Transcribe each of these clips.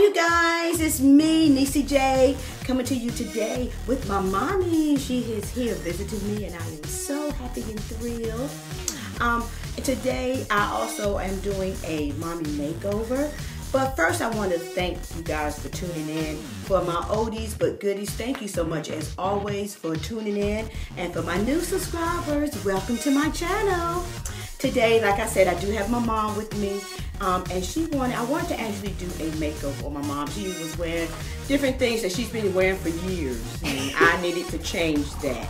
you guys, it's me, Niecy J, coming to you today with my mommy. She is here visiting me and I am so happy and thrilled. Today I also am doing a mommy makeover. But first I want to thank you guys for tuning in. For my oldies but goodies, thank you so much as always for tuning in. And for my new subscribers, welcome to my channel. Today, like I said, I do have my mom with me. And I wanted to actually do a makeover on my mom. She was wearing different things that she's been wearing for years. And I needed to change that.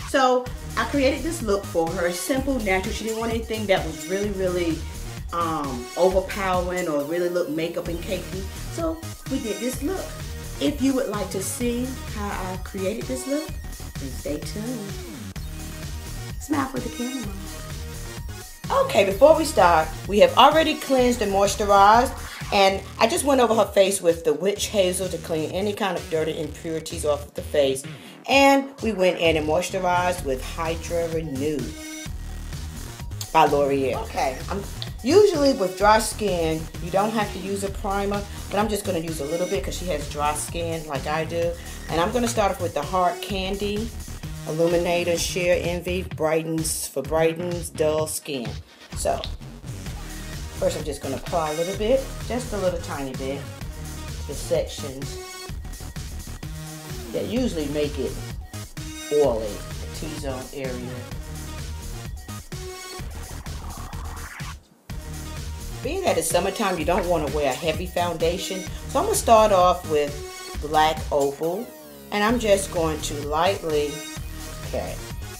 So I created this look for her, simple, natural. She didn't want anything that was really overpowering or really look makeup and cakey. So we did this look. If you would like to see how I created this look, then stay tuned. Smile for the camera, Mom. Okay, before we start, we have already cleansed and moisturized, and I just went over her face with the witch hazel to clean any kind of dirty impurities off of the face. And we went in and moisturized with Hydra-Renewal by L'Oreal. Okay, usually with dry skin, you don't have to use a primer, but I'm just going to use a little bit because she has dry skin like I do. And I'm going to start off with the Hard Candy Illuminator Sheer Envy Brightens dull skin. So first I'm just going to apply a little bit, just a little tiny bit, to sections that usually make it oily, the T-zone area. Being that it's summertime, you don't want to wear a heavy foundation, so I'm going to start off with black opal, and I'm just going to lightly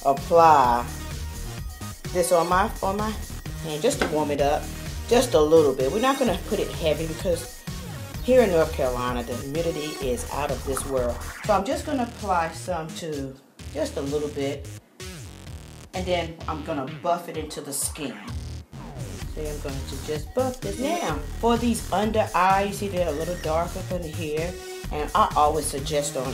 apply this on my hand just to warm it up, just a little bit. We're not going to put it heavy because here in North Carolina the humidity is out of this world. So I'm just going to apply some to just a little bit, and then I'm going to buff it into the skin. So I'm going to just buff this. Now for these under eyes, see they're a little dark up in here, and I always suggest on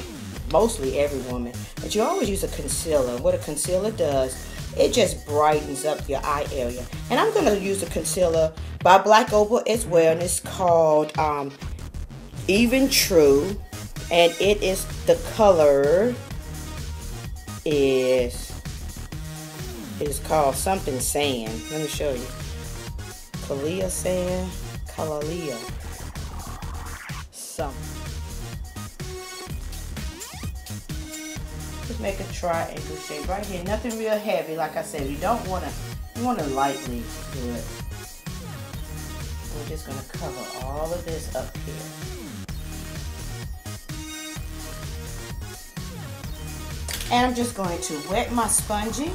mostly every woman that you always use a concealer. What a concealer does, it just brightens up your eye area. And I'm going to use a concealer by Black Opal as well, and it's called Even True, and it is, the color is called something sand. Let me show you. Kalia sand, Kalia something. Just make a triangle shape right here. Nothing real heavy, like I said. You want to lightly do it. We're just going to cover all of this up here. And I'm just going to wet my spongy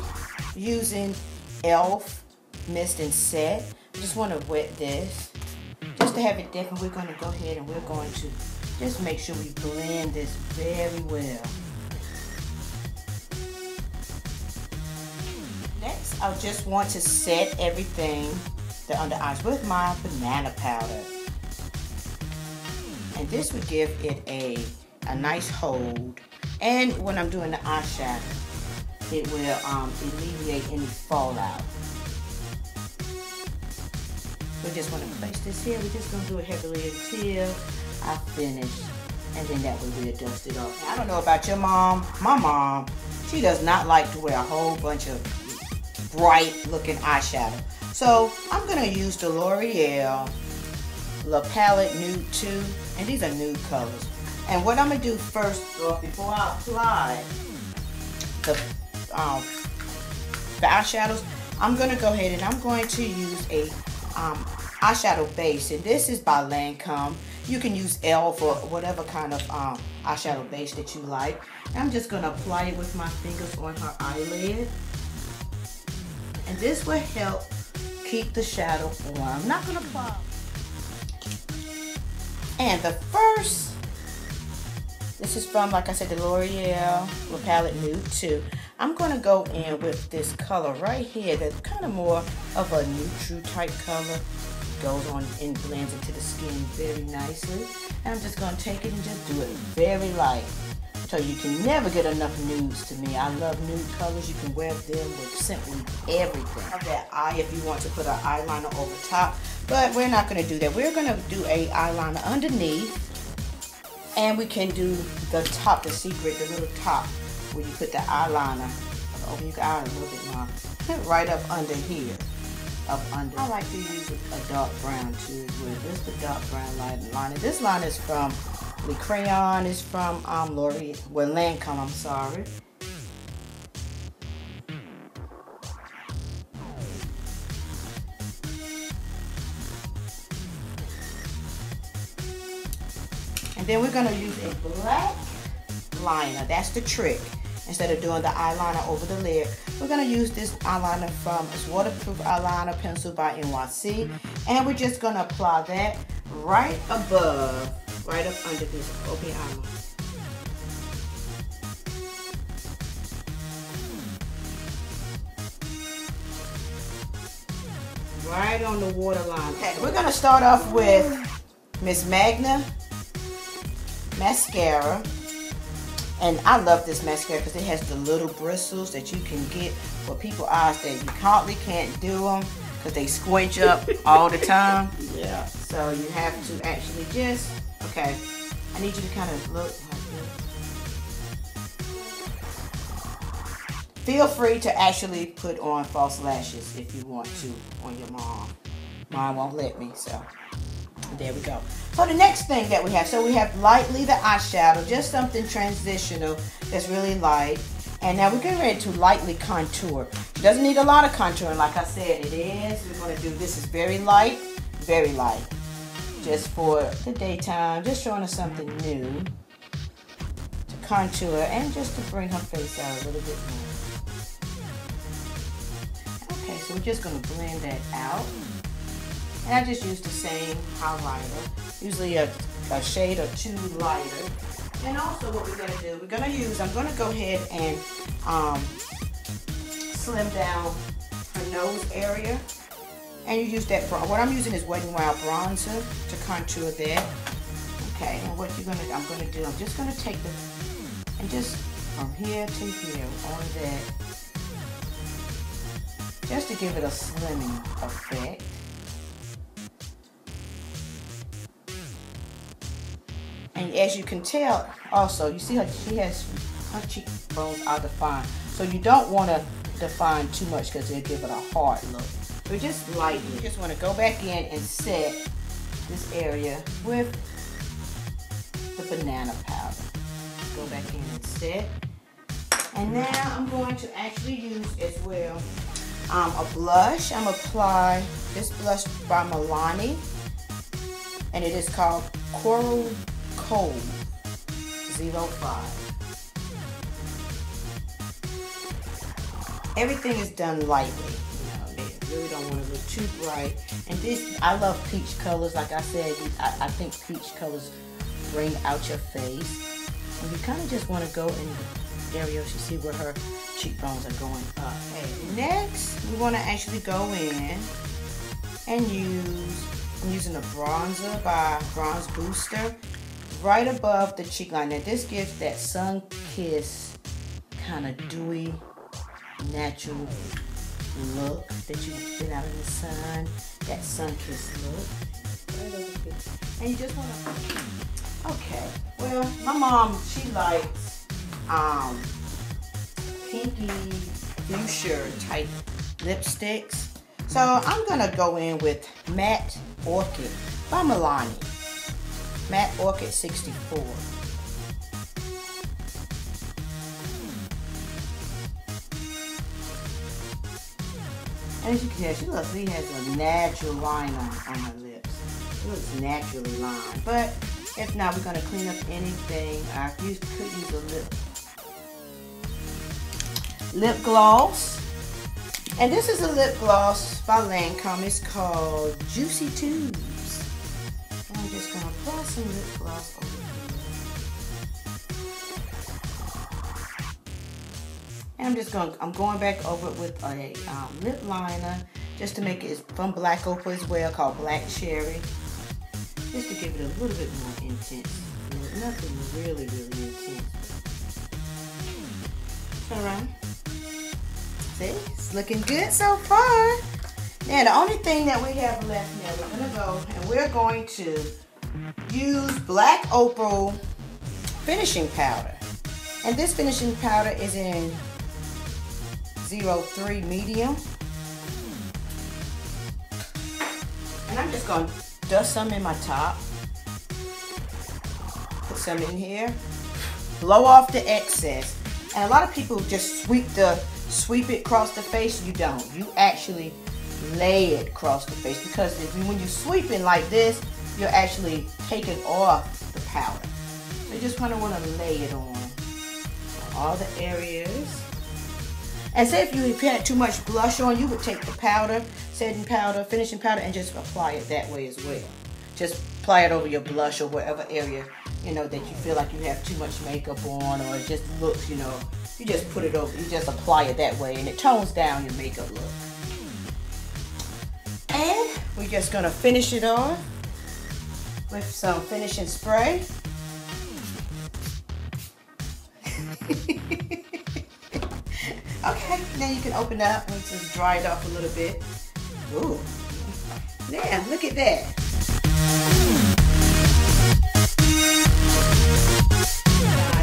using e.l.f. Mist and Set. I just want to wet this just to have it dip, and we're going to go ahead and we're going to just make sure we blend this very well. Next, I just want to set everything, the under eyes, with my banana powder. And this would give it a nice hold. And when I'm doing the eyeshadow, it will alleviate any fallout. We just want to place this here. We're just going to do it heavily until I finish. And then that way we'll dust it off. Now, I don't know about your mom. My mom, she does not like to wear a whole bunch of bright looking eyeshadow. So I'm going to use the L'Oreal La Palette Nude 2. And these are nude colors. And what I'm going to do first, before I apply the eyeshadows, I'm going to go ahead and I'm going to use a eyeshadow base, and this is by Lancome. You can use e.l.f. for whatever kind of eyeshadow base that you like. And I'm just going to apply it with my fingers on her eyelid, and this will help keep the shadow on. I'm not going to apply. And the first, this is from, like I said, the L'Oreal La Palette Nude 2. I'm going to go in with this color right here that's kind of more of a neutral type color. Goes on and blends into the skin very nicely. And I'm just going to take it and just do it very light. So you can never get enough nudes to me. I love nude colors. You can wear them with simply everything. Of that eye, if you want to put an eyeliner over top. But we're not going to do that. We're going to do a eyeliner underneath. And we can do the top, the secret, the little top where you put the eyeliner. Open your eye a little bit more. Right up under here. Up under. I like to use a dark brown too as well. This is the dark brown liner. This line is from the crayon. Is from Lancome. I'm sorry. And then we're gonna use a black liner. That's the trick. Instead of doing the eyeliner over the lid, we're going to use this eyeliner from, it's waterproof eyeliner pencil by NYC. And we're just going to apply that right above, right up under this. Open your eyeliner. Right on the waterline. Okay, we're going to start off with Miss Magna Mascara. And I love this mascara because it has the little bristles that you can get for people's eyes that you hardly can't do them because they squinch up all the time. Yeah. So you have to actually just, okay, I need you to kind of look like this. Feel free to actually put on false lashes if you want to on your mom. Mom won't let me, so there we go. So the next thing that we have, so we have lightly the eyeshadow, just something transitional that's really light. And now we're getting ready to lightly contour. It doesn't need a lot of contouring, like I said, it is. We're going to do, this is very light, just for the daytime, just showing us something new to contour and just to bring her face out a little bit more. Okay, so we're just going to blend that out. And I just use the same highlighter, usually a shade or two lighter. And also what we're going to do, I'm going to go ahead and slim down her nose area. And you use that, what I'm using is Wet n Wild bronzer to contour that. Okay, and what I'm going to do, I'm just going to take and just from here to here on that, just to give it a slimming effect. And as you can tell, also, you see her cheekbones are defined. So you don't want to define too much because it'll give it a hard look. But just lightly, you just want to go back in and set this area with the banana powder. Go back in and set. And now I'm going to actually use as well a blush. I'm going to apply this blush by Milani. And it is called Coral Cove 05. Everything is done lightly. You know, they really don't want to look too bright. And this, I love peach colors. Like I said, I think peach colors bring out your face. And you kind of just want to go in the area, you see where her cheekbones are going up. Okay, next, we want to actually go in and I'm using a bronzer by Bronze Booster right above the cheek line. Now this gives that sun-kissed kind of dewy, natural look that you've been out in the sun, that sun-kissed look. Right over here. And you just want to, okay, well, my mom, she likes pinky fuchsia type lipsticks. So I'm gonna go in with Matte Orchid by Milani. Matte Orchid 64. And as you can tell, she has a natural line on her lips. It looks naturally lined. But if not, we're gonna clean up anything. I could use a lip gloss. And this is a lip gloss by Lancome. It's called Juicy Tubes. And I'm just going to apply some lip gloss over here. And I'm going back over it with a lip liner just to make it from Black Opal as well, called Black Cherry. Just to give it a little bit more intense. Nothing really intense. Turn around. See, it's looking good so far. Now the only thing that we have left now, we're gonna go and we're going to use Black Opal finishing powder. And this finishing powder is in 03 medium. And I'm just going to dust some in my top. Put some in here. Blow off the excess. And a lot of people just sweep it across the face. You don't. You actually lay it across the face, because when you're sweeping like this, you're actually taking off the powder. So you just kind of want to lay it on all the areas. And say if you had too much blush on, you would take the powder, setting powder, finishing powder, and just apply it that way as well. Just apply it over your blush or whatever area, you know, that you feel like you have too much makeup on, or it just looks, you know, you just put it over, you just apply it that way, and it tones down your makeup look. And we're just gonna finish it off with some finishing spray. Okay, now you can open up and just dry it off a little bit. Ooh, yeah, look at that.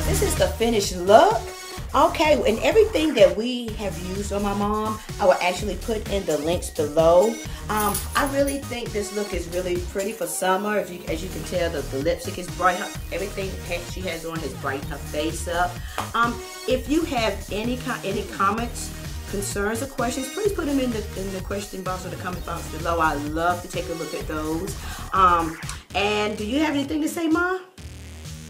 This is the finished look. Okay, and everything that we have used on my mom, I will actually put in the links below. I really think this look is really pretty for summer. As you can tell, the lipstick is bright. Everything she has on has brightened her face up. If you have any comments, concerns, or questions, please put them in the question box or the comment box below. I love to take a look at those. And do you have anything to say, Mom?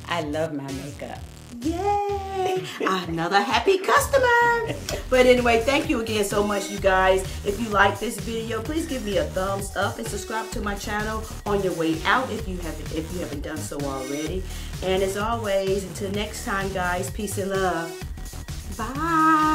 I love my makeup. Yay! Another happy customer. But anyway, thank you again so much, you guys. If you like this video, please give me a thumbs up and subscribe to my channel on your way out if you haven't done so already. And as always, until next time, guys, peace and love. Bye.